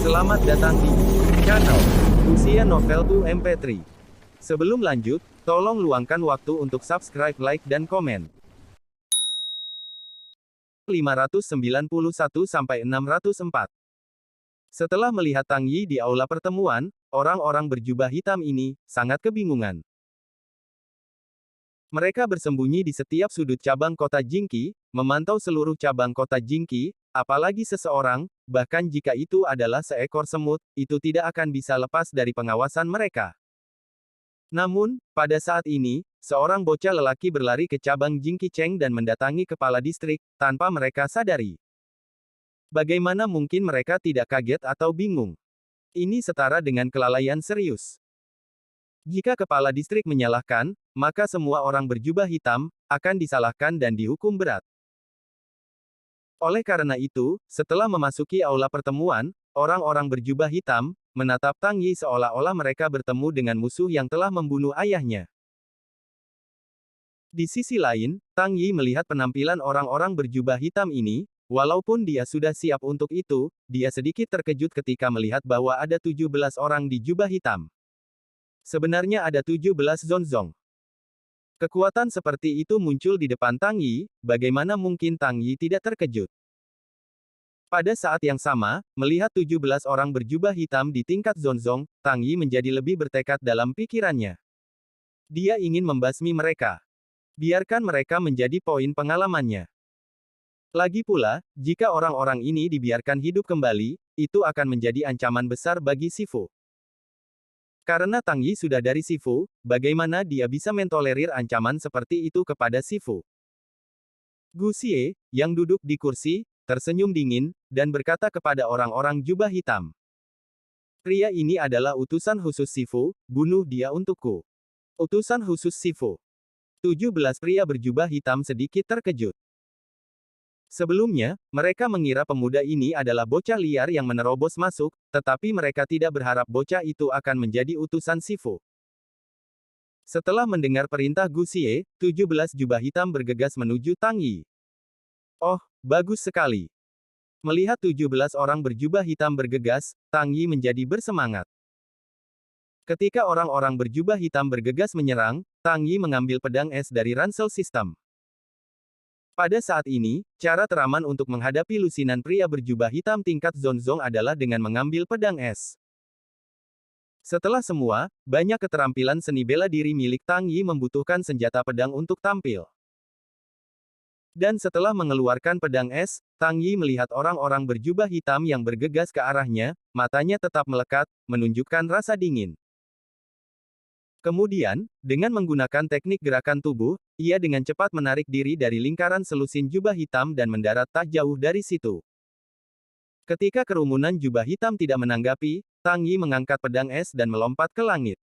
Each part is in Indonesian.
Selamat datang di channel Usia Novel 2 MP3. Sebelum lanjut, tolong luangkan waktu untuk subscribe, like, dan komen. 591-604. Setelah melihat Tang Yi di aula pertemuan, orang-orang berjubah hitam ini sangat kebingungan. Mereka bersembunyi di setiap sudut cabang kota Jingqi, memantau seluruh cabang kota Jingqi, apalagi seseorang, bahkan jika itu adalah seekor semut, itu tidak akan bisa lepas dari pengawasan mereka. Namun, pada saat ini, seorang bocah lelaki berlari ke cabang Jingqi Cheng dan mendatangi kepala distrik, tanpa mereka sadari. Bagaimana mungkin mereka tidak kaget atau bingung? Ini setara dengan kelalaian serius. Jika kepala distrik menyalahkan, maka semua orang berjubah hitam akan disalahkan dan dihukum berat. Oleh karena itu, setelah memasuki aula pertemuan, orang-orang berjubah hitam menatap Tang Yi seolah-olah mereka bertemu dengan musuh yang telah membunuh ayahnya. Di sisi lain, Tang Yi melihat penampilan orang-orang berjubah hitam ini, walaupun dia sudah siap untuk itu, dia sedikit terkejut ketika melihat bahwa ada 17 orang di jubah hitam. Sebenarnya ada 17 Zonzong. Kekuatan seperti itu muncul di depan Tang Yi, bagaimana mungkin Tang Yi tidak terkejut? Pada saat yang sama, melihat 17 orang berjubah hitam di tingkat Zonzong, Tang Yi menjadi lebih bertekad dalam pikirannya. Dia ingin membasmi mereka. Biarkan mereka menjadi poin pengalamannya. Lagi pula, jika orang-orang ini dibiarkan hidup kembali, itu akan menjadi ancaman besar bagi Sifu. Karena Tang Yi sudah dari Sifu, bagaimana dia bisa mentolerir ancaman seperti itu kepada Sifu? Gu Xie, yang duduk di kursi, tersenyum dingin, dan berkata kepada orang-orang jubah hitam. Pria ini adalah utusan khusus Sifu, bunuh dia untukku. Utusan khusus Sifu. 17 pria berjubah hitam sedikit terkejut. Sebelumnya, mereka mengira pemuda ini adalah bocah liar yang menerobos masuk, tetapi mereka tidak berharap bocah itu akan menjadi utusan Sifu. Setelah mendengar perintah Gu Xie, 17 jubah hitam bergegas menuju Tang Yi. Oh, bagus sekali. Melihat 17 orang berjubah hitam bergegas, Tang Yi menjadi bersemangat. Ketika orang-orang berjubah hitam bergegas menyerang, Tang Yi mengambil pedang es dari ransel sistem. Pada saat ini, cara teraman untuk menghadapi lusinan pria berjubah hitam tingkat Zonzong adalah dengan mengambil pedang es. Setelah semua, banyak keterampilan seni bela diri milik Tang Yi membutuhkan senjata pedang untuk tampil. Dan setelah mengeluarkan pedang es, Tang Yi melihat orang-orang berjubah hitam yang bergegas ke arahnya, matanya tetap melekat, menunjukkan rasa dingin. Kemudian, dengan menggunakan teknik gerakan tubuh, ia dengan cepat menarik diri dari lingkaran selusin jubah hitam dan mendarat tak jauh dari situ. Ketika kerumunan jubah hitam tidak menanggapi, Tang Yi mengangkat pedang es dan melompat ke langit.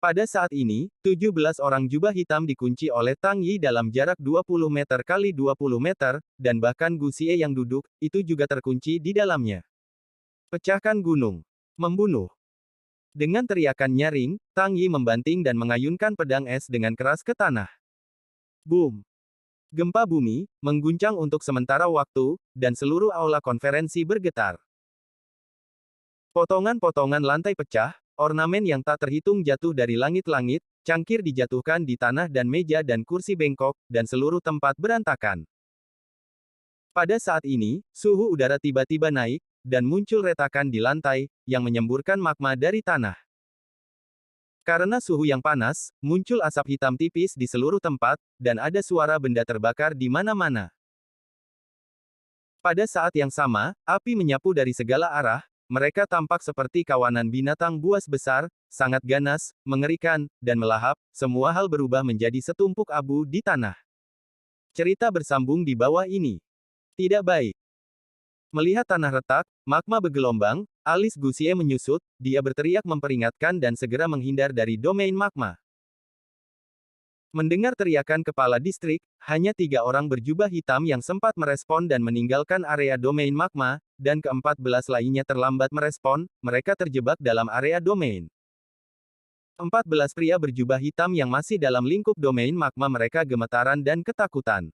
Pada saat ini, 17 orang jubah hitam dikunci oleh Tang Yi dalam jarak 20 meter kali 20 meter, dan bahkan Gu Xie yang duduk, itu juga terkunci di dalamnya. Pecahkan gunung. Membunuh. Dengan teriakan nyaring, Tang Yi membanting dan mengayunkan pedang es dengan keras ke tanah. Boom! Gempa bumi, mengguncang untuk sementara waktu, dan seluruh aula konferensi bergetar. Potongan-potongan lantai pecah, ornamen yang tak terhitung jatuh dari langit-langit, cangkir dijatuhkan di tanah dan meja dan kursi bengkok, dan seluruh tempat berantakan. Pada saat ini, suhu udara tiba-tiba naik, dan muncul retakan di lantai, yang menyemburkan magma dari tanah. Karena suhu yang panas, muncul asap hitam tipis di seluruh tempat, dan ada suara benda terbakar di mana-mana. Pada saat yang sama, api menyapu dari segala arah, mereka tampak seperti kawanan binatang buas besar, sangat ganas, mengerikan, dan melahap, semua hal berubah menjadi setumpuk abu di tanah. Cerita bersambung di bawah ini. Tidak baik. Melihat tanah retak, magma bergelombang, alis Gu Xie menyusut, dia berteriak memperingatkan dan segera menghindar dari domain magma. Mendengar teriakan kepala distrik, hanya 3 orang berjubah hitam yang sempat merespon dan meninggalkan area domain magma, dan ke-14 lainnya terlambat merespon, mereka terjebak dalam area domain. 14 pria berjubah hitam yang masih dalam lingkup domain magma mereka gemetaran dan ketakutan.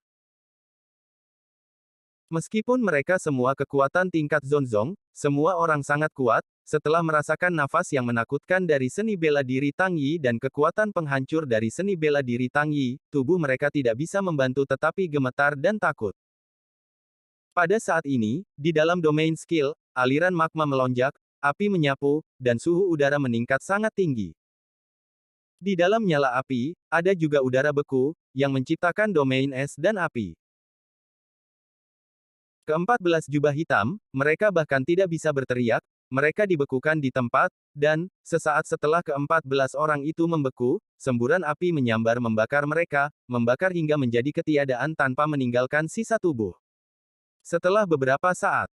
Meskipun mereka semua kekuatan tingkat Zonzong, semua orang sangat kuat, setelah merasakan nafas yang menakutkan dari seni bela diri Tang Yi dan kekuatan penghancur dari seni bela diri Tang Yi, tubuh mereka tidak bisa membantu tetapi gemetar dan takut. Pada saat ini, di dalam domain skill, aliran magma melonjak, api menyapu, dan suhu udara meningkat sangat tinggi. Di dalam nyala api, ada juga udara beku, yang menciptakan domain es dan api. Ke-14 jubah hitam, mereka bahkan tidak bisa berteriak, mereka dibekukan di tempat, dan, sesaat setelah ke-14 orang itu membeku, semburan api menyambar membakar mereka, membakar hingga menjadi ketiadaan tanpa meninggalkan sisa tubuh. Setelah beberapa saat,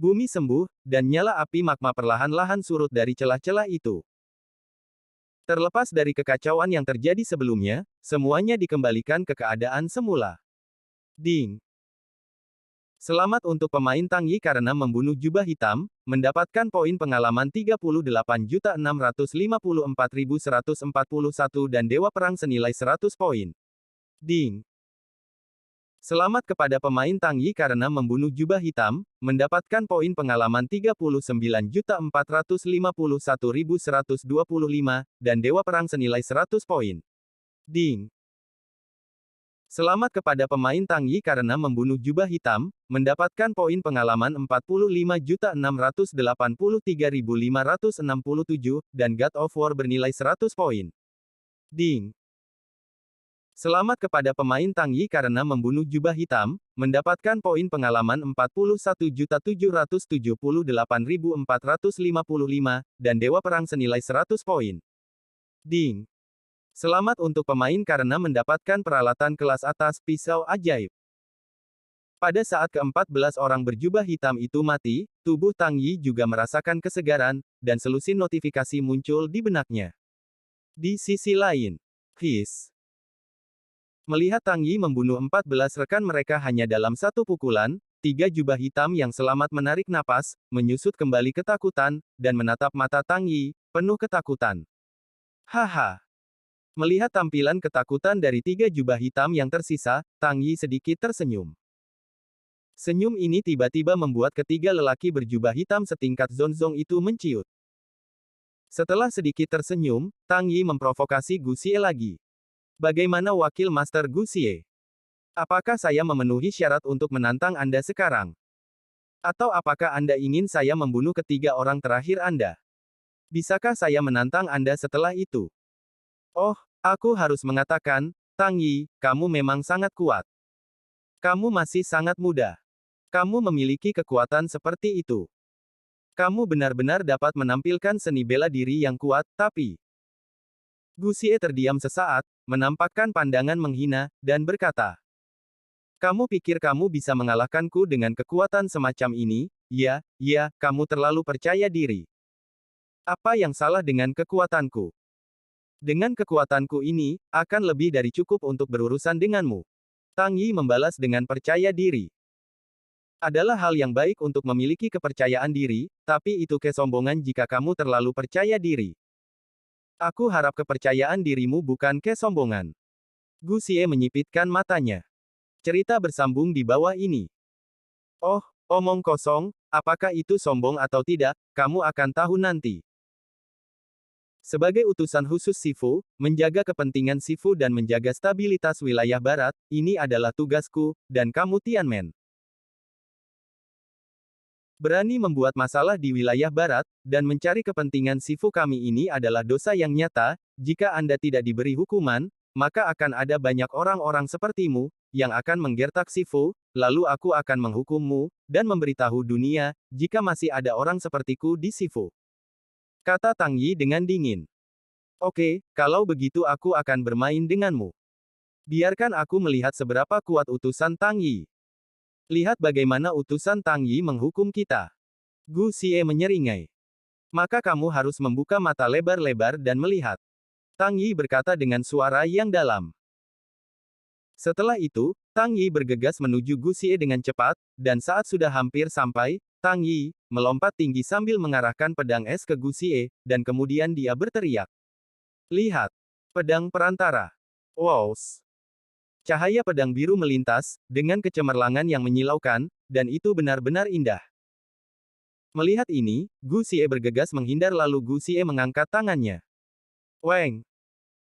bumi sembuh, dan nyala api magma perlahan-lahan surut dari celah-celah itu. Terlepas dari kekacauan yang terjadi sebelumnya, semuanya dikembalikan ke keadaan semula. Ding! Selamat untuk pemain Tang Yi karena membunuh jubah hitam, mendapatkan poin pengalaman 38.654.141 dan Dewa Perang senilai 100 poin. Ding! Selamat kepada pemain Tang Yi karena membunuh jubah hitam, mendapatkan poin pengalaman 39.451.125 dan Dewa Perang senilai 100 poin. Ding! Selamat kepada pemain Tang Yi karena membunuh jubah hitam, mendapatkan poin pengalaman 45.683.567, dan God of War bernilai 100 poin. Ding! Selamat kepada pemain Tang Yi karena membunuh jubah hitam, mendapatkan poin pengalaman 41.778.455, dan Dewa Perang senilai 100 poin. Ding! Selamat untuk pemain karena mendapatkan peralatan kelas atas pisau ajaib. Pada saat ke-14 orang berjubah hitam itu mati, tubuh Tang Yi juga merasakan kesegaran, dan selusin notifikasi muncul di benaknya. Di sisi lain, his. Melihat Tang Yi membunuh 14 rekan mereka hanya dalam satu pukulan, tiga jubah hitam yang selamat menarik napas, menyusut kembali ketakutan, dan menatap mata Tang Yi, penuh ketakutan. Haha. Melihat tampilan ketakutan dari tiga jubah hitam yang tersisa, Tang Yi sedikit tersenyum. Senyum ini tiba-tiba membuat ketiga lelaki berjubah hitam setingkat Zonzong itu menciut. Setelah sedikit tersenyum, Tang Yi memprovokasi Gu Xie lagi. Bagaimana wakil Master Gu Xie? Apakah saya memenuhi syarat untuk menantang Anda sekarang? Atau apakah Anda ingin saya membunuh ketiga orang terakhir Anda? Bisakah saya menantang Anda setelah itu? Oh, aku harus mengatakan, Tang Yi, kamu memang sangat kuat. Kamu masih sangat muda. Kamu memiliki kekuatan seperti itu. Kamu benar-benar dapat menampilkan seni bela diri yang kuat, tapi... Gu Xie terdiam sesaat, menampakkan pandangan menghina, dan berkata, kamu pikir kamu bisa mengalahkanku dengan kekuatan semacam ini? Ya, kamu terlalu percaya diri. Apa yang salah dengan kekuatanku? Dengan kekuatanku ini, akan lebih dari cukup untuk berurusan denganmu. Tang Yi membalas dengan percaya diri. Adalah hal yang baik untuk memiliki kepercayaan diri, tapi itu kesombongan jika kamu terlalu percaya diri. Aku harap kepercayaan dirimu bukan kesombongan. Gu Xie menyipitkan matanya. Cerita bersambung di bawah ini. Oh, omong kosong, apakah itu sombong atau tidak, kamu akan tahu nanti. Sebagai utusan khusus Sifu, menjaga kepentingan Sifu dan menjaga stabilitas wilayah barat, ini adalah tugasku, dan kamu Tianmen. Berani membuat masalah di wilayah barat, dan mencari kepentingan Sifu kami ini adalah dosa yang nyata, jika Anda tidak diberi hukuman, maka akan ada banyak orang-orang sepertimu, yang akan menggertak Sifu, lalu aku akan menghukummu, dan memberitahu dunia, jika masih ada orang sepertiku di Sifu. Kata Tang Yi dengan dingin. Oke, kalau begitu aku akan bermain denganmu. Biarkan aku melihat seberapa kuat utusan Tang Yi. Lihat bagaimana utusan Tang Yi menghukum kita. Gu Xie menyeringai. Maka kamu harus membuka mata lebar-lebar dan melihat. Tang Yi berkata dengan suara yang dalam. Setelah itu, Tang Yi bergegas menuju Gu Xie dengan cepat, dan saat sudah hampir sampai, Tang Yi melompat tinggi sambil mengarahkan pedang es ke Gu Xie, dan kemudian dia berteriak. Lihat! Pedang perantara. Wows! Cahaya pedang biru melintas, dengan kecemerlangan yang menyilaukan, dan itu benar-benar indah. Melihat ini, Gu Xie bergegas menghindar lalu Gu Xie mengangkat tangannya. Weng!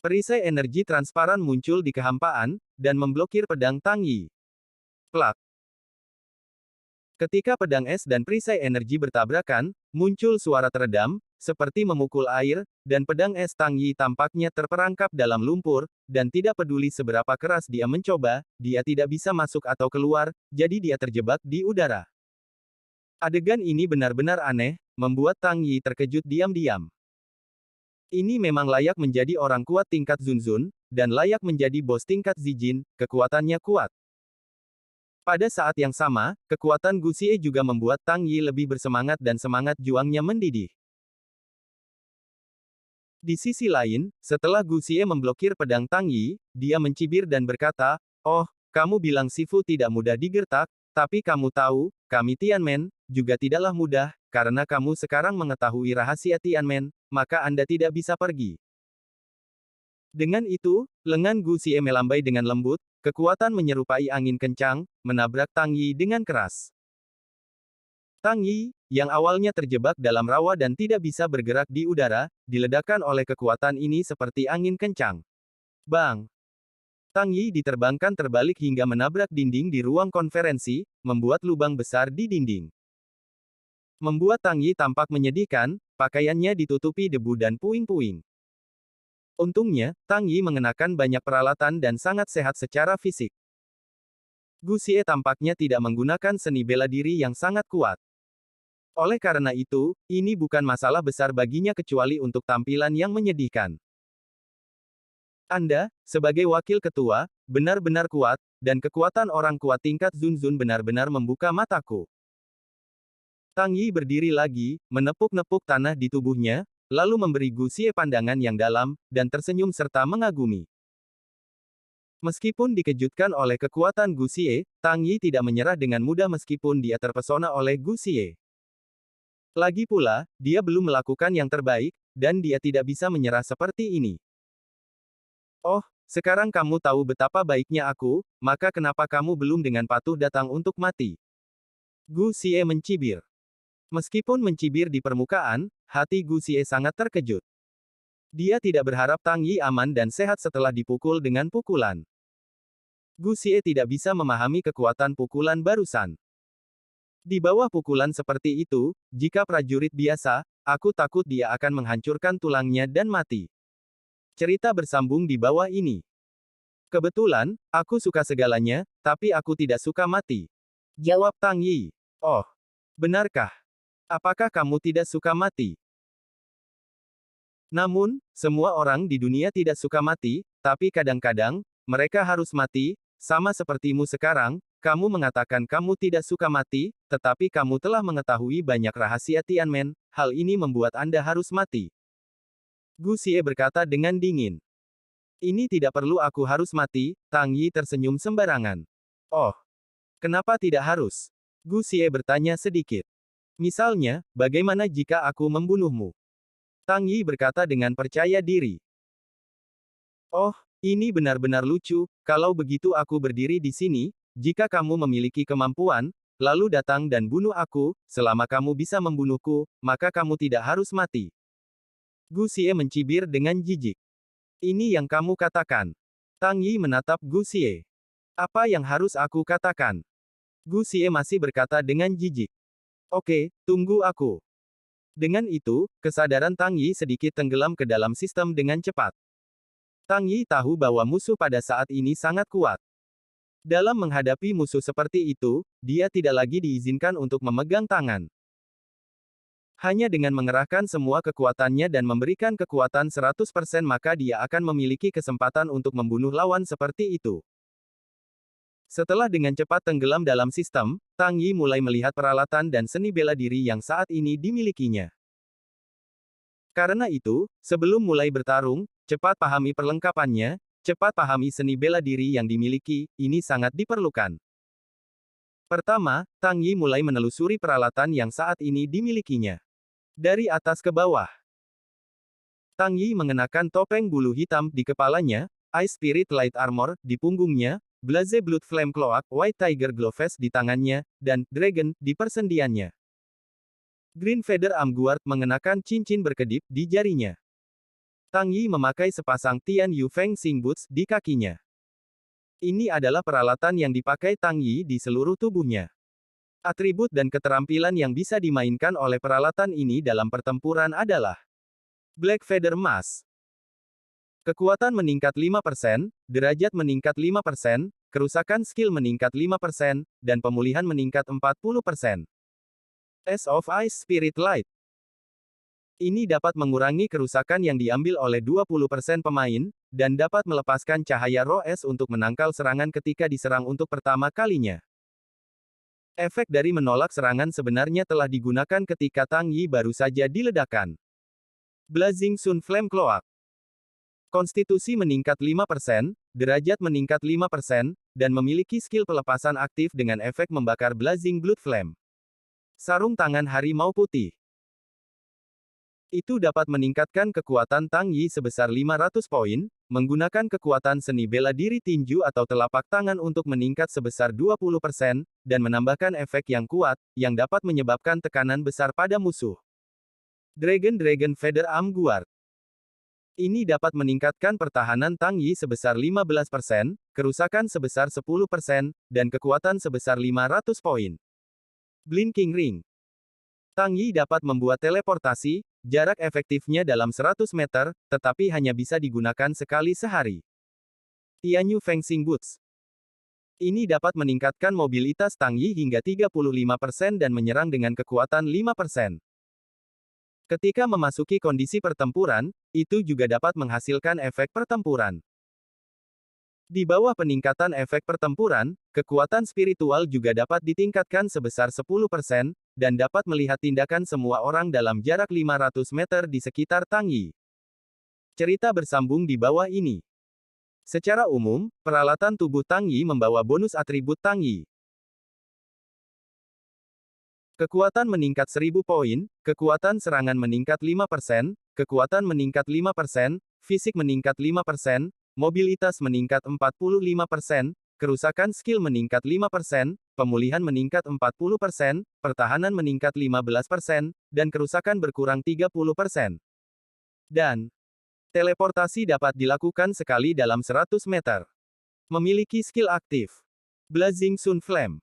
Perisai energi transparan muncul di kehampaan, dan memblokir pedang Tang Yi. Plak! Ketika pedang es dan perisai energi bertabrakan, muncul suara teredam, seperti memukul air, dan pedang es Tang Yi tampaknya terperangkap dalam lumpur, dan tidak peduli seberapa keras dia mencoba, dia tidak bisa masuk atau keluar, jadi dia terjebak di udara. Adegan ini benar-benar aneh, membuat Tang Yi terkejut diam-diam. Ini memang layak menjadi orang kuat tingkat Zunzun, dan layak menjadi bos tingkat Zijin, kekuatannya kuat. Pada saat yang sama, kekuatan Gu Xie juga membuat Tang Yi lebih bersemangat dan semangat juangnya mendidih. Di sisi lain, setelah Gu Xie memblokir pedang Tang Yi, dia mencibir dan berkata, "Oh, kamu bilang Sifu tidak mudah digertak, tapi kamu tahu, kami Tianmen, juga tidaklah mudah, karena kamu sekarang mengetahui rahasia Tianmen, maka Anda tidak bisa pergi." Dengan itu, lengan Gu Xie melambai dengan lembut, kekuatan menyerupai angin kencang, menabrak Tang Yi dengan keras. Tang Yi, yang awalnya terjebak dalam rawa dan tidak bisa bergerak di udara, diledakkan oleh kekuatan ini seperti angin kencang. Bang! Tang Yi diterbangkan terbalik hingga menabrak dinding di ruang konferensi, membuat lubang besar di dinding. Membuat Tang Yi tampak menyedihkan, pakaiannya ditutupi debu dan puing-puing. Untungnya, Tang Yi mengenakan banyak peralatan dan sangat sehat secara fisik. Gu Xie tampaknya tidak menggunakan seni bela diri yang sangat kuat. Oleh karena itu, ini bukan masalah besar baginya kecuali untuk tampilan yang menyedihkan. Anda, sebagai wakil ketua, benar-benar kuat, dan kekuatan orang kuat tingkat Zunzun benar-benar membuka mataku. Tang Yi berdiri lagi, menepuk-nepuk tanah di tubuhnya, lalu memberi Gu Xie pandangan yang dalam, dan tersenyum serta mengagumi. Meskipun dikejutkan oleh kekuatan Gu Xie, Tang Yi tidak menyerah dengan mudah meskipun dia terpesona oleh Gu Xie. Lagi pula, dia belum melakukan yang terbaik, dan dia tidak bisa menyerah seperti ini. Oh, sekarang kamu tahu betapa baiknya aku, maka kenapa kamu belum dengan patuh datang untuk mati? Gu Xie mencibir. Meskipun mencibir di permukaan, hati Gu Xie sangat terkejut. Dia tidak berharap Tang Yi aman dan sehat setelah dipukul dengan pukulan. Gu Xie tidak bisa memahami kekuatan pukulan barusan. Di bawah pukulan seperti itu, jika prajurit biasa, aku takut dia akan menghancurkan tulangnya dan mati. Cerita bersambung di bawah ini. Kebetulan, aku suka segalanya, tapi aku tidak suka mati. Jawab Tang Yi. Oh, benarkah? Apakah kamu tidak suka mati? Namun, semua orang di dunia tidak suka mati, tapi kadang-kadang, mereka harus mati, sama sepertimu sekarang, kamu mengatakan kamu tidak suka mati, tetapi kamu telah mengetahui banyak rahasia Tianmen, hal ini membuat Anda harus mati. Gu Xie berkata dengan dingin. Ini tidak perlu aku harus mati, Tang Yi tersenyum sembarangan. Oh, kenapa tidak harus? Gu Xie bertanya sedikit. Misalnya, bagaimana jika aku membunuhmu? Tang Yi berkata dengan percaya diri. Oh, ini benar-benar lucu, kalau begitu aku berdiri di sini, jika kamu memiliki kemampuan, lalu datang dan bunuh aku, selama kamu bisa membunuhku, maka kamu tidak harus mati. Gu Xie mencibir dengan jijik. Ini yang kamu katakan. Tang Yi menatap Gu Xie. Apa yang harus aku katakan? Gu Xie masih berkata dengan jijik. Oke, tunggu aku. Dengan itu, kesadaran Tang Yi sedikit tenggelam ke dalam sistem dengan cepat. Tang Yi tahu bahwa musuh pada saat ini sangat kuat. Dalam menghadapi musuh seperti itu, dia tidak lagi diizinkan untuk memegang tangan. Hanya dengan mengerahkan semua kekuatannya dan memberikan kekuatan 100% maka dia akan memiliki kesempatan untuk membunuh lawan seperti itu. Setelah dengan cepat tenggelam dalam sistem, Tang Yi mulai melihat peralatan dan seni bela diri yang saat ini dimilikinya. Karena itu, sebelum mulai bertarung, cepat pahami perlengkapannya, cepat pahami seni bela diri yang dimiliki, ini sangat diperlukan. Pertama, Tang Yi mulai menelusuri peralatan yang saat ini dimilikinya. Dari atas ke bawah. Tang Yi mengenakan topeng bulu hitam di kepalanya, Ice Spirit Light Armor di punggungnya, Blaze Blood Flame Cloak, White Tiger Gloves di tangannya, dan Dragon di persendiannya. Green Feather Amguard mengenakan cincin berkedip di jarinya. Tang Yi memakai sepasang Tian Yu Feng Xing Boots di kakinya. Ini adalah peralatan yang dipakai Tang Yi di seluruh tubuhnya. Atribut dan keterampilan yang bisa dimainkan oleh peralatan ini dalam pertempuran adalah Black Feather Mask. Kekuatan meningkat 5%, derajat meningkat 5%, kerusakan skill meningkat 5%, dan pemulihan meningkat 40%. Ace of Ice Spirit Light. Ini dapat mengurangi kerusakan yang diambil oleh 20% pemain, dan dapat melepaskan cahaya roh es untuk menangkal serangan ketika diserang untuk pertama kalinya. Efek dari menolak serangan sebenarnya telah digunakan ketika Tang Yi baru saja diledakkan. Blazing Sun Flame Cloak. Konstitusi meningkat 5%, derajat meningkat 5%, dan memiliki skill pelepasan aktif dengan efek membakar Blazing Blood Flame. Sarung tangan harimau putih. Itu dapat meningkatkan kekuatan Tang Yi sebesar 500 poin, menggunakan kekuatan seni bela diri tinju atau telapak tangan untuk meningkat sebesar 20%, dan menambahkan efek yang kuat, yang dapat menyebabkan tekanan besar pada musuh. Dragon Feather Amguard. Ini dapat meningkatkan pertahanan Tang Yi sebesar 15%, kerusakan sebesar 10%, dan kekuatan sebesar 500 poin. Blinking Ring. Tang Yi dapat membuat teleportasi, jarak efektifnya dalam 100 meter, tetapi hanya bisa digunakan sekali sehari. Tianyu Fencing Boots. Ini dapat meningkatkan mobilitas Tang Yi hingga 35% dan menyerang dengan kekuatan 5%. Ketika memasuki kondisi pertempuran, itu juga dapat menghasilkan efek pertempuran. Di bawah peningkatan efek pertempuran, kekuatan spiritual juga dapat ditingkatkan sebesar 10%, dan dapat melihat tindakan semua orang dalam jarak 500 meter di sekitar Tang Yi. Cerita bersambung di bawah ini. Secara umum, peralatan tubuh Tang Yi membawa bonus atribut Tang Yi. Kekuatan meningkat 1000 poin, kekuatan serangan meningkat 5%, kekuatan meningkat 5%, fisik meningkat 5%, mobilitas meningkat 45%, kerusakan skill meningkat 5%, pemulihan meningkat 40%, pertahanan meningkat 15%, dan kerusakan berkurang 30%. Dan teleportasi dapat dilakukan sekali dalam 100 meter. Memiliki skill aktif. Blazing Sun Flame.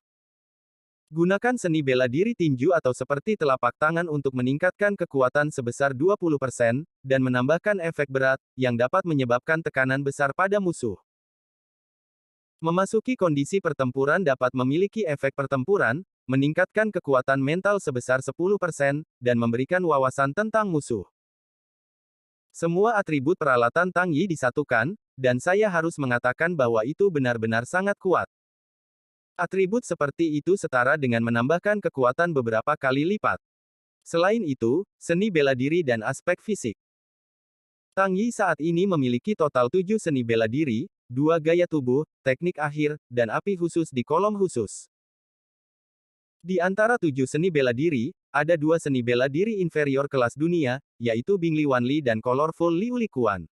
Gunakan seni bela diri tinju atau seperti telapak tangan untuk meningkatkan kekuatan sebesar 20%, dan menambahkan efek berat, yang dapat menyebabkan tekanan besar pada musuh. Memasuki kondisi pertempuran dapat memiliki efek pertempuran, meningkatkan kekuatan mental sebesar 10%, dan memberikan wawasan tentang musuh. Semua atribut peralatan Tang Yi disatukan, dan saya harus mengatakan bahwa itu benar-benar sangat kuat. Atribut seperti itu setara dengan menambahkan kekuatan beberapa kali lipat. Selain itu, seni bela diri dan aspek fisik. Tang Yi saat ini memiliki total 7 seni bela diri, 2 gaya tubuh, teknik akhir, dan api khusus di kolom khusus. Di antara 7 seni bela diri, ada 2 seni bela diri inferior kelas dunia, yaitu Bingli Wanli dan Colorful Liu Likuan.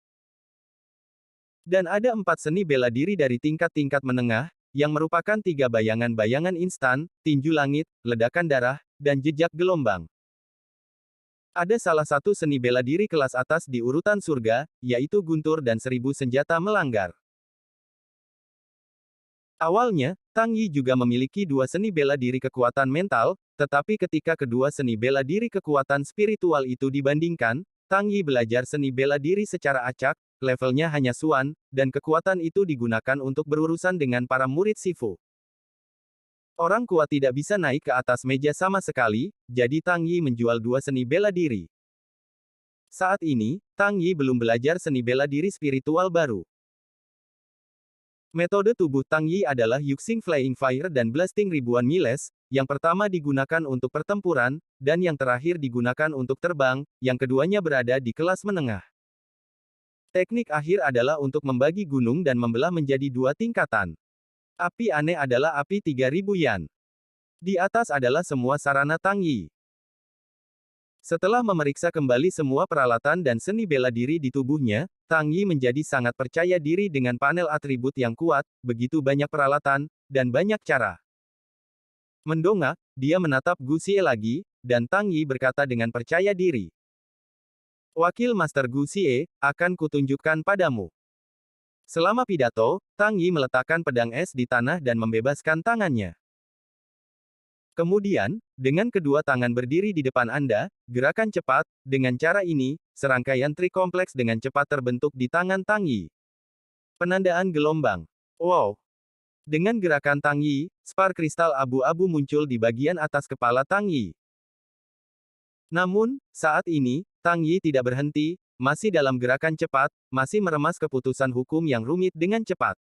Dan ada 4 seni bela diri dari tingkat-tingkat menengah, yang merupakan 3 bayangan-bayangan instan, tinju langit, ledakan darah, dan jejak gelombang. Ada salah satu seni bela diri kelas atas di urutan surga, yaitu Guntur dan 1000 senjata melanggar. Awalnya, Tang Yi juga memiliki 2 seni bela diri kekuatan mental, tetapi ketika kedua seni bela diri kekuatan spiritual itu dibandingkan, Tang Yi belajar seni bela diri secara acak, levelnya hanya Xuan, dan kekuatan itu digunakan untuk berurusan dengan para murid Shifu. Orang kuat tidak bisa naik ke atas meja sama sekali, jadi Tang Yi menjual 2 seni bela diri. Saat ini, Tang Yi belum belajar seni bela diri spiritual baru. Metode tubuh Tang Yi adalah Yuxing Flying Fire dan Blasting Ribuan Miles, yang pertama digunakan untuk pertempuran, dan yang terakhir digunakan untuk terbang, yang keduanya berada di kelas menengah. Teknik akhir adalah untuk membagi gunung dan membelah menjadi 2 tingkatan. Api aneh adalah api 3000 Yan. Di atas adalah semua sarana Tang Yi. Setelah memeriksa kembali semua peralatan dan seni bela diri di tubuhnya, Tang Yi menjadi sangat percaya diri dengan panel atribut yang kuat, begitu banyak peralatan, dan banyak cara. Mendongak, dia menatap Gu Xie lagi, dan Tang Yi berkata dengan percaya diri. Wakil Master Gu Xie, akan kutunjukkan padamu. Selama pidato, Tang Yi meletakkan pedang es di tanah dan membebaskan tangannya. Kemudian, dengan kedua tangan berdiri di depan Anda, gerakan cepat, dengan cara ini, serangkaian trik kompleks dengan cepat terbentuk di tangan Tang Yi. Penandaan gelombang. Wow! Dengan gerakan Tang Yi, spar kristal abu-abu muncul di bagian atas kepala Tang Yi. Namun, saat ini, Tang Yi tidak berhenti, masih dalam gerakan cepat, masih meremas keputusan hukum yang rumit dengan cepat.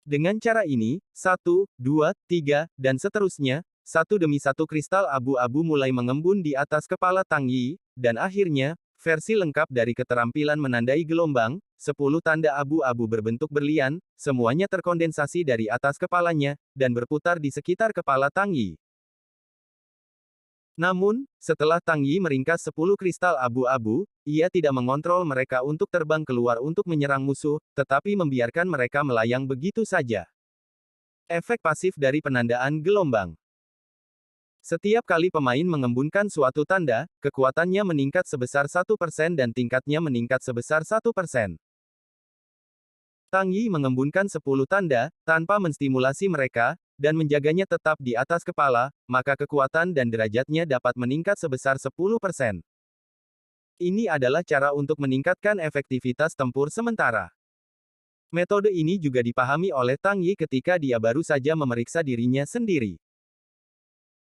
Dengan cara ini, 1, 2, 3, dan seterusnya, satu demi satu kristal abu-abu mulai mengembun di atas kepala Tang Yi, dan akhirnya, versi lengkap dari keterampilan menandai gelombang, 10 tanda abu-abu berbentuk berlian, semuanya terkondensasi dari atas kepalanya, dan berputar di sekitar kepala Tang Yi. Namun, setelah Tang Yi meringkas 10 kristal abu-abu, ia tidak mengontrol mereka untuk terbang keluar untuk menyerang musuh, tetapi membiarkan mereka melayang begitu saja. Efek pasif dari penandaan gelombang. Setiap kali pemain mengembunkan suatu tanda, kekuatannya meningkat sebesar 1% dan tingkatnya meningkat sebesar 1%. Tang Yi mengembunkan 10 tanda, tanpa menstimulasi mereka, dan menjaganya tetap di atas kepala, maka kekuatan dan derajatnya dapat meningkat sebesar 10%. Ini adalah cara untuk meningkatkan efektivitas tempur sementara. Metode ini juga dipahami oleh Tang Yi ketika dia baru saja memeriksa dirinya sendiri.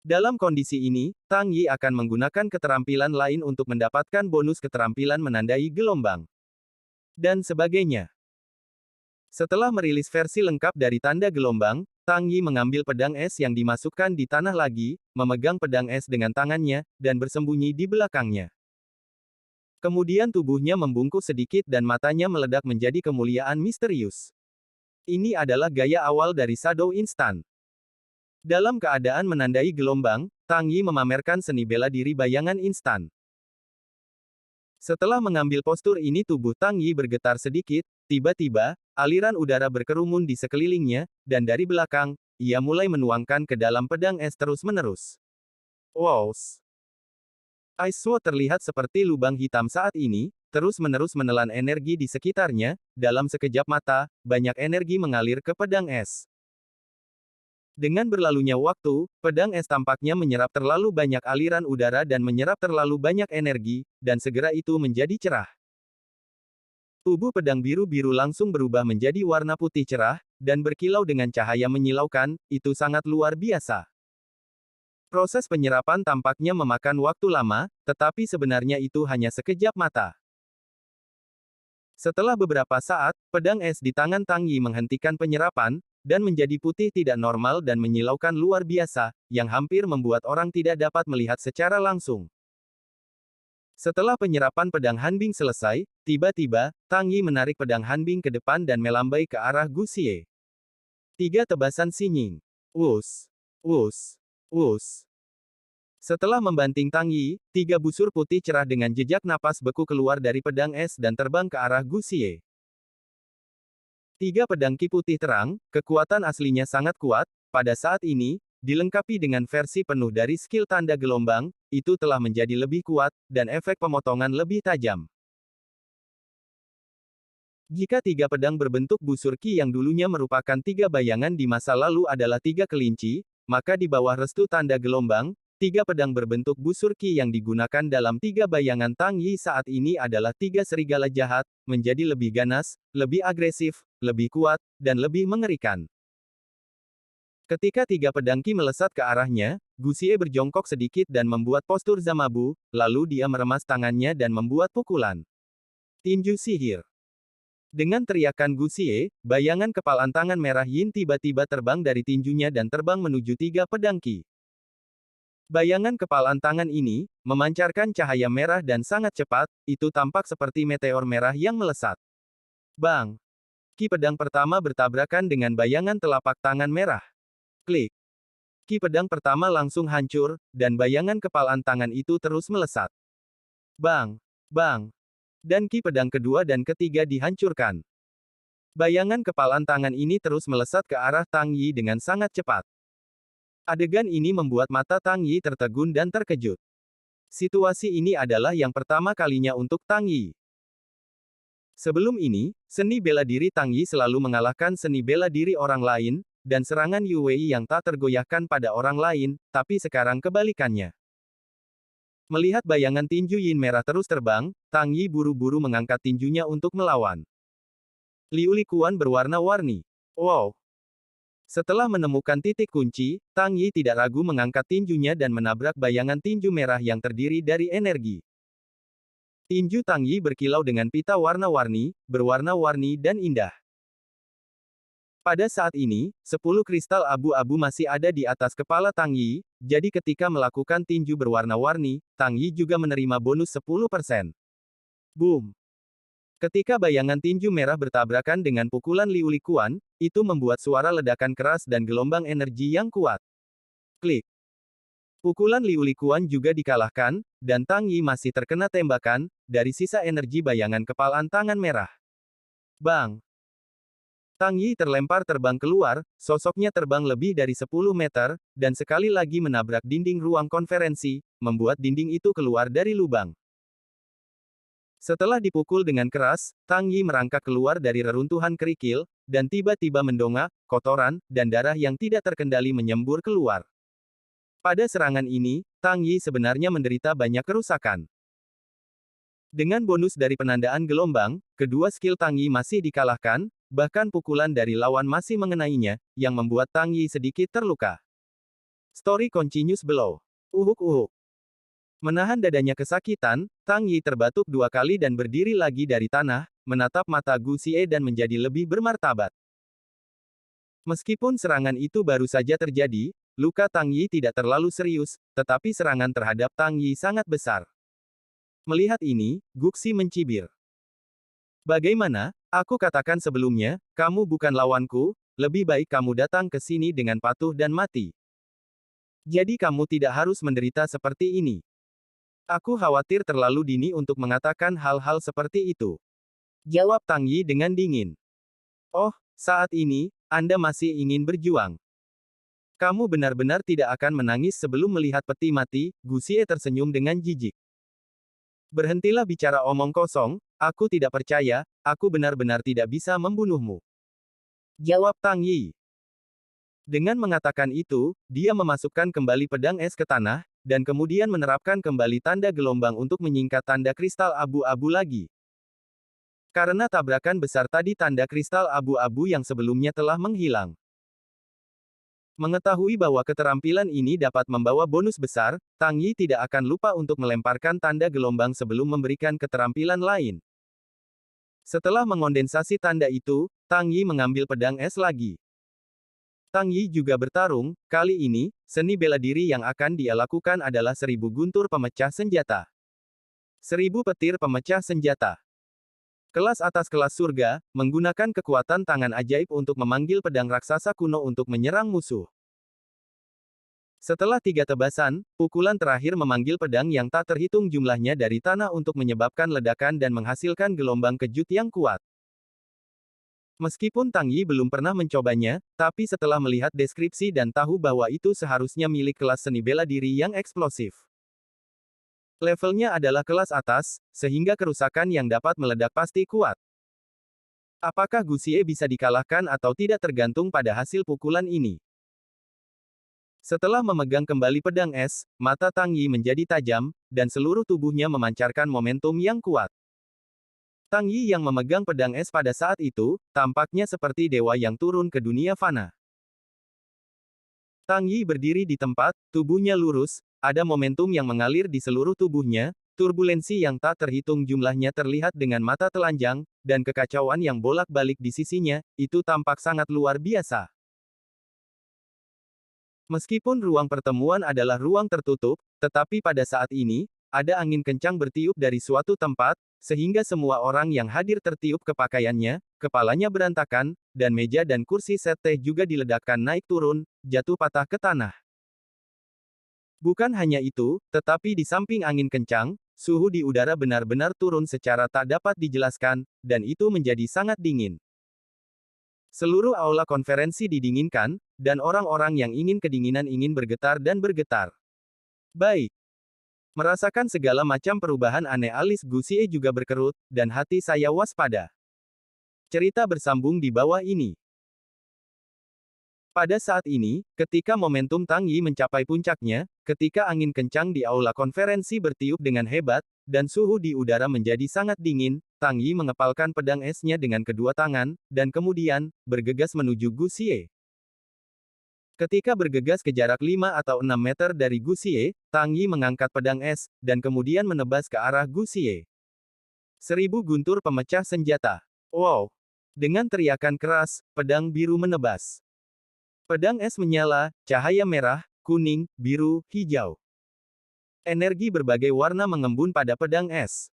Dalam kondisi ini, Tang Yi akan menggunakan keterampilan lain untuk mendapatkan bonus keterampilan menandai gelombang. Dan sebagainya. Setelah merilis versi lengkap dari tanda gelombang, Tang Yi mengambil pedang es yang dimasukkan di tanah lagi, memegang pedang es dengan tangannya, dan bersembunyi di belakangnya. Kemudian tubuhnya membungkuk sedikit dan matanya meledak menjadi kemuliaan misterius. Ini adalah gaya awal dari Shadow Instant. Dalam keadaan menandai gelombang, Tang Yi memamerkan seni bela diri bayangan instan. Setelah mengambil postur ini tubuh Tang Yi bergetar sedikit, tiba-tiba, aliran udara berkerumun di sekelilingnya, dan dari belakang, ia mulai menuangkan ke dalam pedang es terus-menerus. Wow! Ice Sword terlihat seperti lubang hitam saat ini, terus-menerus menelan energi di sekitarnya, dalam sekejap mata, banyak energi mengalir ke pedang es. Dengan berlalunya waktu, pedang es tampaknya menyerap terlalu banyak aliran udara dan menyerap terlalu banyak energi, dan segera itu menjadi cerah. Tubuh pedang biru-biru langsung berubah menjadi warna putih cerah, dan berkilau dengan cahaya menyilaukan, itu sangat luar biasa. Proses penyerapan tampaknya memakan waktu lama, tetapi sebenarnya itu hanya sekejap mata. Setelah beberapa saat, pedang es di tangan Tang Yi menghentikan penyerapan, dan menjadi putih tidak normal dan menyilaukan luar biasa, yang hampir membuat orang tidak dapat melihat secara langsung. Setelah penyerapan pedang Hanbing selesai, tiba-tiba, Tang Yi menarik pedang Hanbing ke depan dan melambai ke arah Gu Xie. 3 tebasan sinying. Wus. Wus. Wus. Setelah membanting Tang Yi, 3 busur putih cerah dengan jejak napas beku keluar dari pedang es dan terbang ke arah Gu Xie. 3 pedang ki putih terang, kekuatan aslinya sangat kuat, pada saat ini, dilengkapi dengan versi penuh dari skill tanda gelombang, itu telah menjadi lebih kuat, dan efek pemotongan lebih tajam. Jika 3 pedang berbentuk busur ki yang dulunya merupakan 3 bayangan di masa lalu adalah 3 kelinci, maka di bawah restu tanda gelombang, 3 pedang berbentuk busur ki yang digunakan dalam 3 bayangan Tang Yi saat ini adalah 3 serigala jahat, menjadi lebih ganas, lebih agresif, lebih kuat, dan lebih mengerikan. Ketika 3 pedang ki melesat ke arahnya, Gu Xie berjongkok sedikit dan membuat postur Zamabu, lalu dia meremas tangannya dan membuat pukulan. Tinju sihir. Dengan teriakan Gu Xie, bayangan kepalan tangan merah Yin tiba-tiba terbang dari tinjunya dan terbang menuju 3 pedang ki. Bayangan kepalan tangan ini, memancarkan cahaya merah dan sangat cepat, itu tampak seperti meteor merah yang melesat. Bang! Ki pedang pertama bertabrakan dengan bayangan telapak tangan merah. Klik! Ki pedang pertama langsung hancur, dan bayangan kepalan tangan itu terus melesat. Bang! Bang! Dan ki pedang kedua dan ketiga dihancurkan. Bayangan kepalan tangan ini terus melesat ke arah Tang Yi dengan sangat cepat. Adegan ini membuat mata Tang Yi tertegun dan terkejut. Situasi ini adalah yang pertama kalinya untuk Tang Yi. Sebelum ini, seni bela diri Tang Yi selalu mengalahkan seni bela diri orang lain, dan serangan Yu Wei yang tak tergoyahkan pada orang lain, tapi sekarang kebalikannya. Melihat bayangan tinju yin merah terus terbang, Tang Yi buru-buru mengangkat tinjunya untuk melawan. Liu Likuan berwarna-warni. Wow! Setelah menemukan titik kunci, Tang Yi tidak ragu mengangkat tinjunya dan menabrak bayangan tinju merah yang terdiri dari energi. Tinju Tang Yi berkilau dengan pita warna-warni, berwarna-warni dan indah. Pada saat ini, 10 kristal abu-abu masih ada di atas kepala Tang Yi, jadi ketika melakukan tinju berwarna-warni, Tang Yi juga menerima bonus 10%. Boom! Ketika bayangan tinju merah bertabrakan dengan pukulan Liu Likuan, itu membuat suara ledakan keras dan gelombang energi yang kuat. Klik! Pukulan Liu Likuan juga dikalahkan, dan Tang Yi masih terkena tembakan, dari sisa energi bayangan kepalan tangan merah. Bang! Tang Yi terlempar terbang keluar, sosoknya terbang lebih dari 10 meter, dan sekali lagi menabrak dinding ruang konferensi, membuat dinding itu keluar dari lubang. Setelah dipukul dengan keras, Tang Yi merangkak keluar dari reruntuhan kerikil, dan tiba-tiba mendongak, kotoran, dan darah yang tidak terkendali menyembur keluar. Pada serangan ini, Tang Yi sebenarnya menderita banyak kerusakan. Dengan bonus dari penandaan gelombang, kedua skill Tang Yi masih dikalahkan, bahkan pukulan dari lawan masih mengenainya, yang membuat Tang Yi sedikit terluka. Story continues below. Uhuk-uhuk. Menahan dadanya kesakitan, Tang Yi terbatuk 2 kali dan berdiri lagi dari tanah, menatap mata Gu Xie dan menjadi lebih bermartabat. Meskipun serangan itu baru saja terjadi, luka Tang Yi tidak terlalu serius, tetapi serangan terhadap Tang Yi sangat besar. Melihat ini, Gu Xie mencibir. Bagaimana? Aku katakan sebelumnya, kamu bukan lawanku, lebih baik kamu datang ke sini dengan patuh dan mati. Jadi kamu tidak harus menderita seperti ini. Aku khawatir terlalu dini untuk mengatakan hal-hal seperti itu. Jawab Tang Yi dengan dingin. Oh, saat ini, Anda masih ingin berjuang. Kamu benar-benar tidak akan menangis sebelum melihat peti mati, Gu Xie tersenyum dengan jijik. Berhentilah bicara omong kosong, aku tidak percaya, aku benar-benar tidak bisa membunuhmu. Jawab Tang Yi. Dengan mengatakan itu, dia memasukkan kembali pedang es ke tanah, dan kemudian menerapkan kembali tanda gelombang untuk menyingkat tanda kristal abu-abu lagi. Karena tabrakan besar tadi tanda kristal abu-abu yang sebelumnya telah menghilang. Mengetahui bahwa keterampilan ini dapat membawa bonus besar, Tang Yi tidak akan lupa untuk melemparkan tanda gelombang sebelum memberikan keterampilan lain. Setelah mengondensasi tanda itu, Tang Yi mengambil pedang es lagi. Tang Yi juga bertarung, kali ini, seni bela diri yang akan dia lakukan adalah 1000 guntur pemecah senjata. 1000 petir pemecah senjata. Kelas atas kelas surga, menggunakan kekuatan tangan ajaib untuk memanggil pedang raksasa kuno untuk menyerang musuh. Setelah 3 tebasan, pukulan terakhir memanggil pedang yang tak terhitung jumlahnya dari tanah untuk menyebabkan ledakan dan menghasilkan gelombang kejut yang kuat. Meskipun Tang Yi belum pernah mencobanya, tapi setelah melihat deskripsi dan tahu bahwa itu seharusnya milik kelas seni bela diri yang eksplosif. Levelnya adalah kelas atas, sehingga kerusakan yang dapat meledak pasti kuat. Apakah Gu Xie bisa dikalahkan atau tidak tergantung pada hasil pukulan ini. Setelah memegang kembali pedang es, mata Tang Yi menjadi tajam, dan seluruh tubuhnya memancarkan momentum yang kuat. Tang Yi yang memegang pedang es pada saat itu, tampaknya seperti dewa yang turun ke dunia fana. Tang Yi berdiri di tempat, tubuhnya lurus, ada momentum yang mengalir di seluruh tubuhnya, turbulensi yang tak terhitung jumlahnya terlihat dengan mata telanjang, dan kekacauan yang bolak-balik di sisinya, itu tampak sangat luar biasa. Meskipun ruang pertemuan adalah ruang tertutup, tetapi pada saat ini, ada angin kencang bertiup dari suatu tempat, sehingga semua orang yang hadir tertiup ke pakaiannya, kepalanya berantakan, dan meja dan kursi set teh juga diledakkan naik turun, jatuh patah ke tanah. Bukan hanya itu, tetapi di samping angin kencang, suhu di udara benar-benar turun secara tak dapat dijelaskan, dan itu menjadi sangat dingin. Seluruh aula konferensi didinginkan, dan orang-orang yang ingin kedinginan ingin bergetar dan bergetar. Baik. Merasakan segala macam perubahan aneh alis Gusie juga berkerut, dan hati saya waspada. Cerita bersambung di bawah ini. Pada saat ini, ketika momentum Tang Yi mencapai puncaknya, ketika angin kencang di aula konferensi bertiup dengan hebat, dan suhu di udara menjadi sangat dingin, Tang Yi mengepalkan pedang esnya dengan kedua tangan, dan kemudian, bergegas menuju Gusie. Ketika bergegas ke jarak 5 atau 6 meter dari Gusie, Tang Yi mengangkat pedang es, dan kemudian menebas ke arah Gusie. 1000 guntur pemecah senjata. Wow! Dengan teriakan keras, pedang biru menebas. Pedang es menyala, cahaya merah, kuning, biru, hijau. Energi berbagai warna mengembun pada pedang es.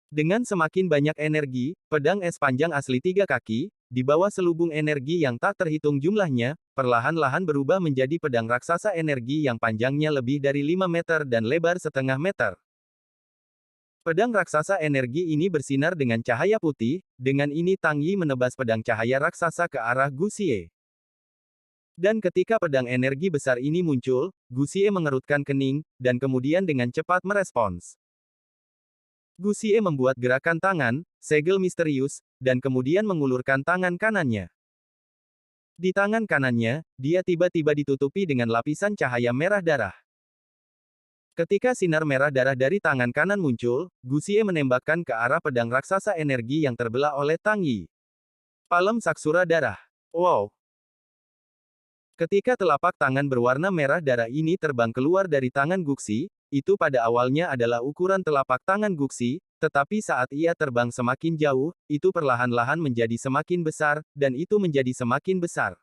Dengan semakin banyak energi, pedang es panjang asli 3 kaki, di bawah selubung energi yang tak terhitung jumlahnya, perlahan-lahan berubah menjadi pedang raksasa energi yang panjangnya lebih dari 5 meter dan lebar setengah meter. Pedang raksasa energi ini bersinar dengan cahaya putih, dengan ini Tang Yi menebas pedang cahaya raksasa ke arah Gusie. Dan ketika pedang energi besar ini muncul, Gusie mengerutkan kening, dan kemudian dengan cepat merespons. Gusie membuat gerakan tangan, segel misterius, dan kemudian mengulurkan tangan kanannya. Di tangan kanannya, dia tiba-tiba ditutupi dengan lapisan cahaya merah darah. Ketika sinar merah darah dari tangan kanan muncul, Gusie menembakkan ke arah pedang raksasa energi yang terbelah oleh Tang Yi. Palem saksura darah. Wow! Ketika telapak tangan berwarna merah darah ini terbang keluar dari tangan Guxi, itu pada awalnya adalah ukuran telapak tangan Guxi, tetapi saat ia terbang semakin jauh, itu perlahan-lahan menjadi semakin besar, dan itu menjadi semakin besar.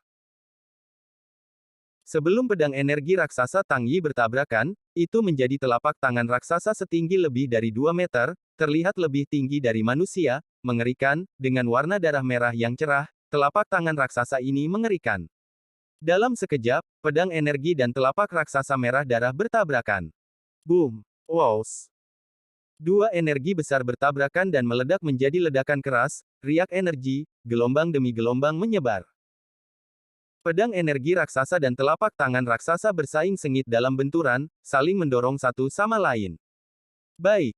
Sebelum pedang energi raksasa Tang Yi bertabrakan, itu menjadi telapak tangan raksasa setinggi lebih dari 2 meter, terlihat lebih tinggi dari manusia, mengerikan, dengan warna darah merah yang cerah, telapak tangan raksasa ini mengerikan. Dalam sekejap, pedang energi dan telapak raksasa merah darah bertabrakan. Boom! Wows! Dua energi besar bertabrakan dan meledak menjadi ledakan keras, riak energi, gelombang demi gelombang menyebar. Pedang energi raksasa dan telapak tangan raksasa bersaing sengit dalam benturan, saling mendorong satu sama lain. Baik.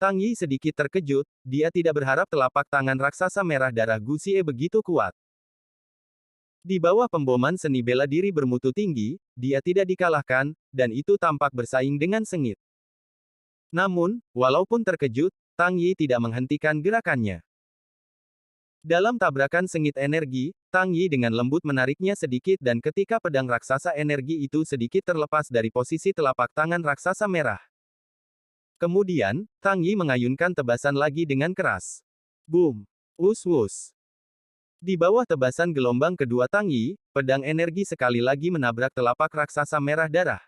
Tang Yi sedikit terkejut, dia tidak berharap telapak tangan raksasa merah darah Gusie begitu kuat. Di bawah pemboman seni bela diri bermutu tinggi, dia tidak dikalahkan, dan itu tampak bersaing dengan sengit. Namun, walaupun terkejut, Tang Yi tidak menghentikan gerakannya. Dalam tabrakan sengit energi, Tang Yi dengan lembut menariknya sedikit dan ketika pedang raksasa energi itu sedikit terlepas dari posisi telapak tangan raksasa merah. Kemudian, Tang Yi mengayunkan tebasan lagi dengan keras. Boom! Wus-wus! Di bawah tebasan gelombang kedua Tang Yi, pedang energi sekali lagi menabrak telapak raksasa merah darah.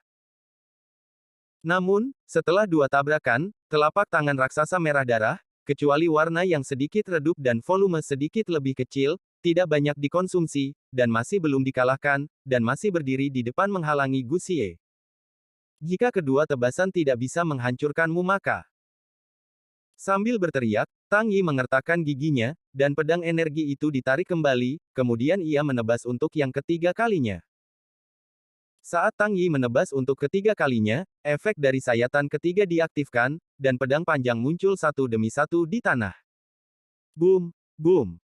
Namun, setelah dua tabrakan, telapak tangan raksasa merah darah, kecuali warna yang sedikit redup dan volume sedikit lebih kecil, tidak banyak dikonsumsi, dan masih belum dikalahkan, dan masih berdiri di depan menghalangi Gusie. Jika kedua tebasan tidak bisa menghancurkanmu maka... Sambil berteriak, Tang Yi mengertakkan giginya, dan pedang energi itu ditarik kembali, kemudian ia menebas untuk yang ketiga kalinya. Saat Tang Yi menebas untuk ketiga kalinya, efek dari sayatan ketiga diaktifkan, dan pedang panjang muncul satu demi satu di tanah. Boom! Boom!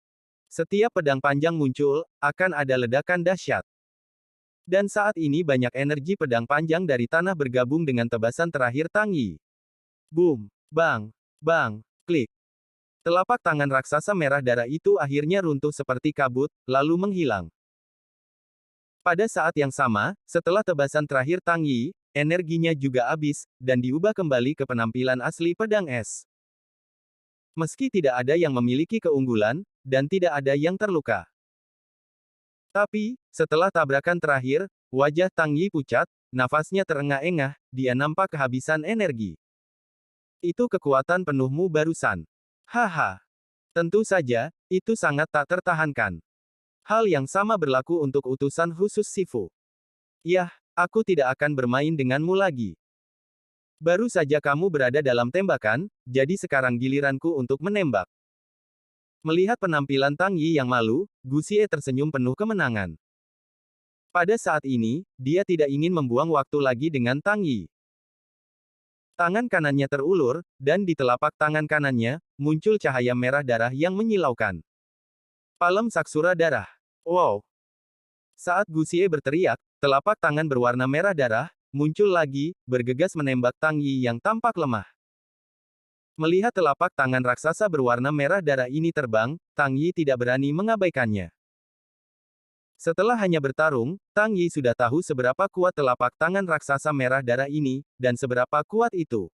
Setiap pedang panjang muncul, akan ada ledakan dahsyat. Dan saat ini banyak energi pedang panjang dari tanah bergabung dengan tebasan terakhir Tang Yi. Boom! Bang! Bang! Klik! Telapak tangan raksasa merah darah itu akhirnya runtuh seperti kabut, lalu menghilang. Pada saat yang sama, setelah tebasan terakhir Tang Yi, energinya juga habis, dan diubah kembali ke penampilan asli pedang es. Meski tidak ada yang memiliki keunggulan, dan tidak ada yang terluka. Tapi, setelah tabrakan terakhir, wajah Tang Yi pucat, nafasnya terengah-engah, dia nampak kehabisan energi. Itu kekuatan penuhmu barusan. Haha. Tentu saja, itu sangat tak tertahankan. Hal yang sama berlaku untuk utusan khusus Sifu. Yah, Aku tidak akan bermain denganmu lagi. Baru saja kamu berada dalam tembakan, jadi sekarang giliranku untuk menembak. Melihat penampilan Tang Yi yang malu, Gu Xie tersenyum penuh kemenangan. Pada saat ini, dia tidak ingin membuang waktu lagi dengan Tang Yi. Tangan kanannya terulur, dan di telapak tangan kanannya, muncul cahaya merah darah yang menyilaukan. Palem saksura darah. Wow! Saat Gu Xie berteriak, telapak tangan berwarna merah darah, muncul lagi, bergegas menembak Tang Yi yang tampak lemah. Melihat telapak tangan raksasa berwarna merah darah ini terbang, Tang Yi tidak berani mengabaikannya. Setelah hanya bertarung, Tang Yi sudah tahu seberapa kuat telapak tangan raksasa merah darah ini, dan seberapa kuat itu.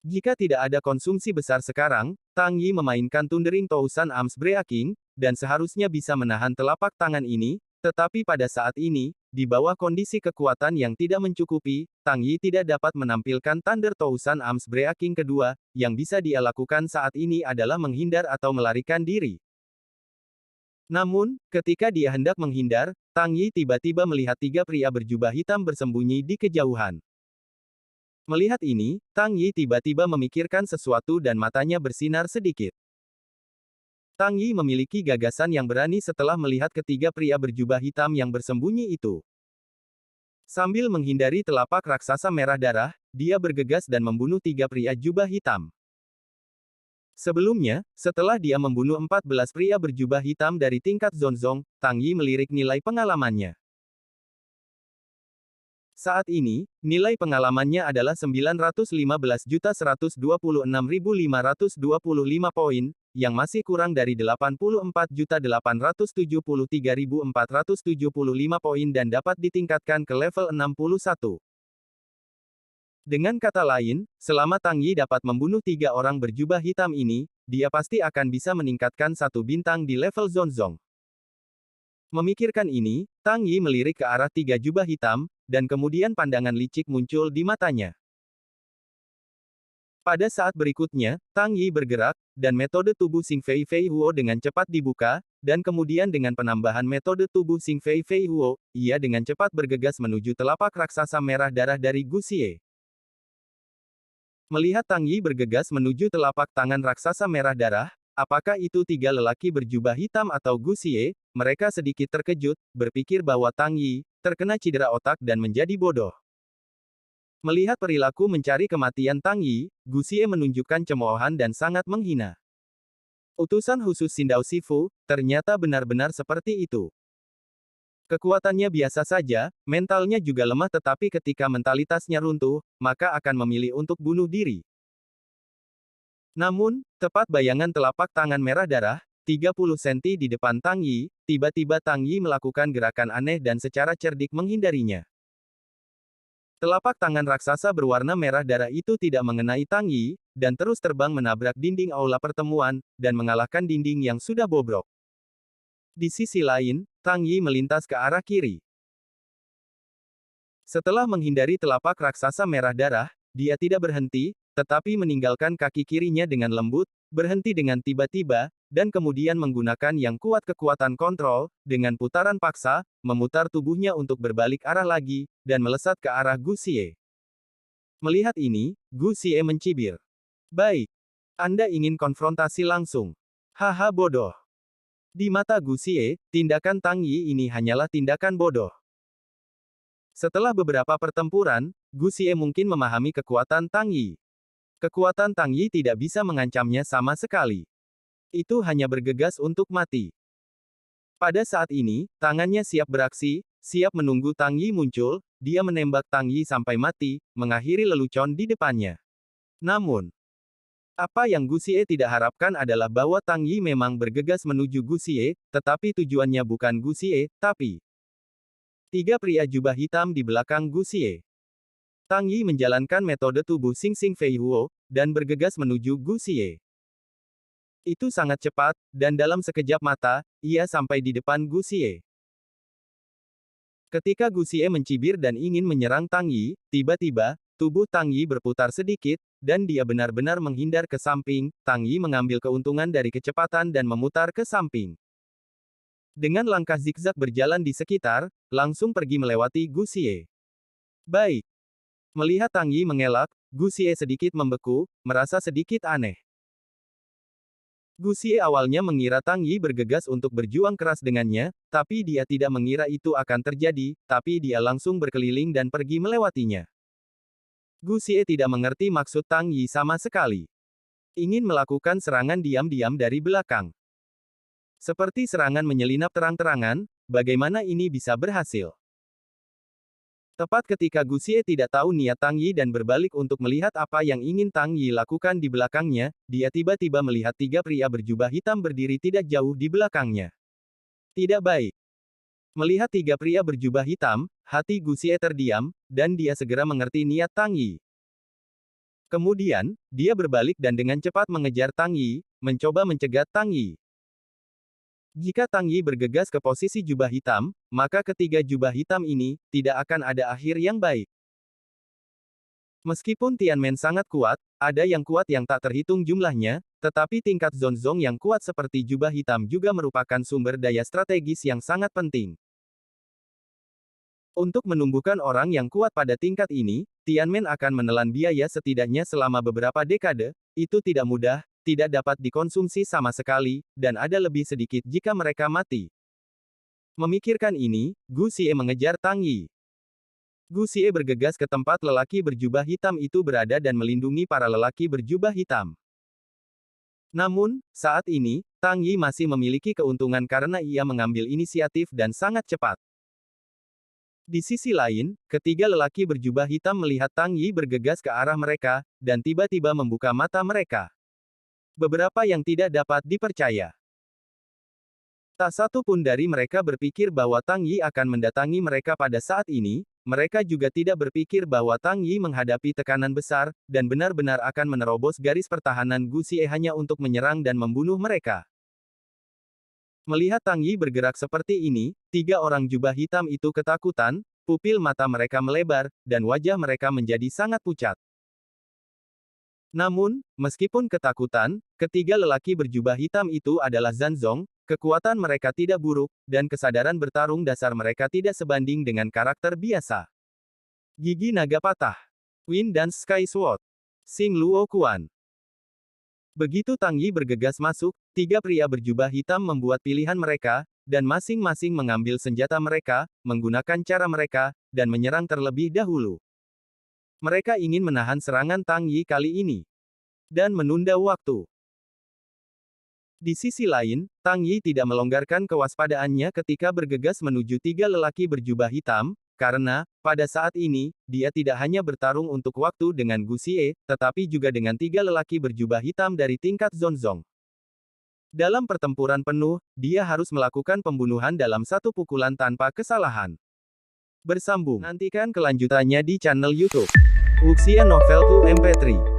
Jika tidak ada konsumsi besar sekarang, Tang Yi memainkan Thundering Thousand Arms Breaking, dan seharusnya bisa menahan telapak tangan ini, tetapi pada saat ini, di bawah kondisi kekuatan yang tidak mencukupi, Tang Yi tidak dapat menampilkan Thunder Thousand Arms Breaking kedua, yang bisa dia lakukan saat ini adalah menghindar atau melarikan diri. Namun, ketika dia hendak menghindar, Tang Yi tiba-tiba melihat tiga pria berjubah hitam bersembunyi di kejauhan. Melihat ini, Tang Yi tiba-tiba memikirkan sesuatu dan matanya bersinar sedikit. Tang Yi memiliki gagasan yang berani setelah melihat ketiga pria berjubah hitam yang bersembunyi itu. Sambil menghindari telapak raksasa merah darah, dia bergegas dan membunuh tiga pria jubah hitam. Sebelumnya, setelah dia membunuh 14 pria berjubah hitam dari tingkat Zonzong, Tang Yi melirik nilai pengalamannya. Saat ini, nilai pengalamannya adalah 915.126.525 poin, yang masih kurang dari 84.873.475 poin dan dapat ditingkatkan ke level 61. Dengan kata lain, selama Tang Yi dapat membunuh tiga orang berjubah hitam ini, dia pasti akan bisa meningkatkan satu bintang di level Zonzong. Memikirkan ini, Tang Yi melirik ke arah tiga jubah hitam, dan kemudian pandangan licik muncul di matanya. Pada saat berikutnya, Tang Yi bergerak, dan metode tubuh Xing Fei Fei Huo dengan cepat dibuka, dan kemudian dengan penambahan metode tubuh Xing Fei Fei Huo, ia dengan cepat bergegas menuju telapak raksasa merah darah dari Gu Xie. Melihat Tang Yi bergegas menuju telapak tangan raksasa merah darah, apakah itu tiga lelaki berjubah hitam atau Gu Xie, mereka sedikit terkejut, berpikir bahwa Tang Yi terkena cedera otak dan menjadi bodoh. Melihat perilaku mencari kematian Tang Yi, Gu Xie menunjukkan cemoohan dan sangat menghina. Utusan khusus Xindao Shifu, ternyata benar-benar seperti itu. Kekuatannya biasa saja, mentalnya juga lemah tetapi ketika mentalitasnya runtuh, maka akan memilih untuk bunuh diri. Namun, tepat bayangan telapak tangan merah darah, 30 senti di depan Tang Yi, tiba-tiba Tang Yi melakukan gerakan aneh dan secara cerdik menghindarinya. Telapak tangan raksasa berwarna merah darah itu tidak mengenai Tang Yi, dan terus terbang menabrak dinding aula pertemuan, dan mengalahkan dinding yang sudah bobrok. Di sisi lain, Tang Yi melintas ke arah kiri. Setelah menghindari telapak raksasa merah darah, dia tidak berhenti, tetapi meninggalkan kaki kirinya dengan lembut, berhenti dengan tiba-tiba, dan kemudian menggunakan yang kuat kekuatan kontrol, dengan putaran paksa, memutar tubuhnya untuk berbalik arah lagi, dan melesat ke arah Gu Xie. Melihat ini, Gu Xie mencibir. Baik. Anda ingin konfrontasi langsung. Haha bodoh. Di mata Gu Xie, tindakan Tang Yi ini hanyalah tindakan bodoh. Setelah beberapa pertempuran, Gu Xie mungkin memahami kekuatan Tang Yi. Kekuatan Tang Yi tidak bisa mengancamnya sama sekali. Itu hanya bergegas untuk mati. Pada saat ini, tangannya siap beraksi, siap menunggu Tang Yi muncul, dia menembak Tang Yi sampai mati, mengakhiri lelucon di depannya. Namun, apa yang Gu Xie tidak harapkan adalah bahwa Tang Yi memang bergegas menuju Gu Xie, tetapi tujuannya bukan Gu Xie, tapi tiga pria jubah hitam di belakang Gu Xie. Tang Yi menjalankan metode tubuh Xing Xing Fei Huo, dan bergegas menuju Gu Xie. Itu sangat cepat, dan dalam sekejap mata, ia sampai di depan Gu Xie. Ketika Gu Xie mencibir dan ingin menyerang Tang Yi, tiba-tiba, tubuh Tang Yi berputar sedikit, dan dia benar-benar menghindar ke samping. Tang Yi mengambil keuntungan dari kecepatan dan memutar ke samping. Dengan langkah zigzag berjalan di sekitar, langsung pergi melewati Gu Xie. Baik. Melihat Tang Yi mengelak, Gu Xie sedikit membeku, merasa sedikit aneh. Gu Xie awalnya mengira Tang Yi bergegas untuk berjuang keras dengannya, tapi dia tidak mengira itu akan terjadi, tapi dia langsung berkeliling dan pergi melewatinya. Gu Xie tidak mengerti maksud Tang Yi sama sekali. Ingin melakukan serangan diam-diam dari belakang. Seperti serangan menyelinap terang-terangan, bagaimana ini bisa berhasil? Tepat ketika Gu Xie tidak tahu niat Tang Yi dan berbalik untuk melihat apa yang ingin Tang Yi lakukan di belakangnya, dia tiba-tiba melihat tiga pria berjubah hitam berdiri tidak jauh di belakangnya. Tidak baik. Melihat tiga pria berjubah hitam, hati Gu Xie terdiam, dan dia segera mengerti niat Tang Yi. Kemudian, dia berbalik dan dengan cepat mengejar Tang Yi, mencoba mencegat Tang Yi. Jika Tang Yi bergegas ke posisi jubah hitam, maka ketiga jubah hitam ini tidak akan ada akhir yang baik. Meskipun Tianmen sangat kuat, ada yang kuat yang tak terhitung jumlahnya, tetapi tingkat Zonzong yang kuat seperti jubah hitam juga merupakan sumber daya strategis yang sangat penting. Untuk menumbuhkan orang yang kuat pada tingkat ini, Tianmen akan menelan biaya setidaknya selama beberapa dekade, itu tidak mudah, tidak dapat dikonsumsi sama sekali, dan ada lebih sedikit jika mereka mati. Memikirkan ini, Gu Xie mengejar Tang Yi. Gu Xie bergegas ke tempat lelaki berjubah hitam itu berada dan melindungi para lelaki berjubah hitam. Namun, saat ini, Tang Yi masih memiliki keuntungan karena ia mengambil inisiatif dan sangat cepat. Di sisi lain, ketiga lelaki berjubah hitam melihat Tang Yi bergegas ke arah mereka, dan tiba-tiba membuka mata mereka. Beberapa yang tidak dapat dipercaya. Tak satu pun dari mereka berpikir bahwa Tang Yi akan mendatangi mereka pada saat ini, mereka juga tidak berpikir bahwa Tang Yi menghadapi tekanan besar, dan benar-benar akan menerobos garis pertahanan Gu Xie hanya untuk menyerang dan membunuh mereka. Melihat Tang Yi bergerak seperti ini, tiga orang jubah hitam itu ketakutan, pupil mata mereka melebar, dan wajah mereka menjadi sangat pucat. Namun, meskipun ketakutan, ketiga lelaki berjubah hitam itu adalah Zanzong, kekuatan mereka tidak buruk, dan kesadaran bertarung dasar mereka tidak sebanding dengan karakter biasa. Gigi naga patah. Wind Dance Sky Sword. Xing Luo Quan. Begitu Tang Yi bergegas masuk, tiga pria berjubah hitam membuat pilihan mereka, dan masing-masing mengambil senjata mereka, menggunakan cara mereka, dan menyerang terlebih dahulu. Mereka ingin menahan serangan Tang Yi kali ini. Dan menunda waktu. Di sisi lain, Tang Yi tidak melonggarkan kewaspadaannya ketika bergegas menuju tiga lelaki berjubah hitam, karena, pada saat ini, dia tidak hanya bertarung untuk waktu dengan Gu Xie, tetapi juga dengan tiga lelaki berjubah hitam dari tingkat Zonzong. Dalam pertempuran penuh, dia harus melakukan pembunuhan dalam satu pukulan tanpa kesalahan. Bersambung. Nantikan kelanjutannya di channel YouTube Wuxia Novel 2 MP3.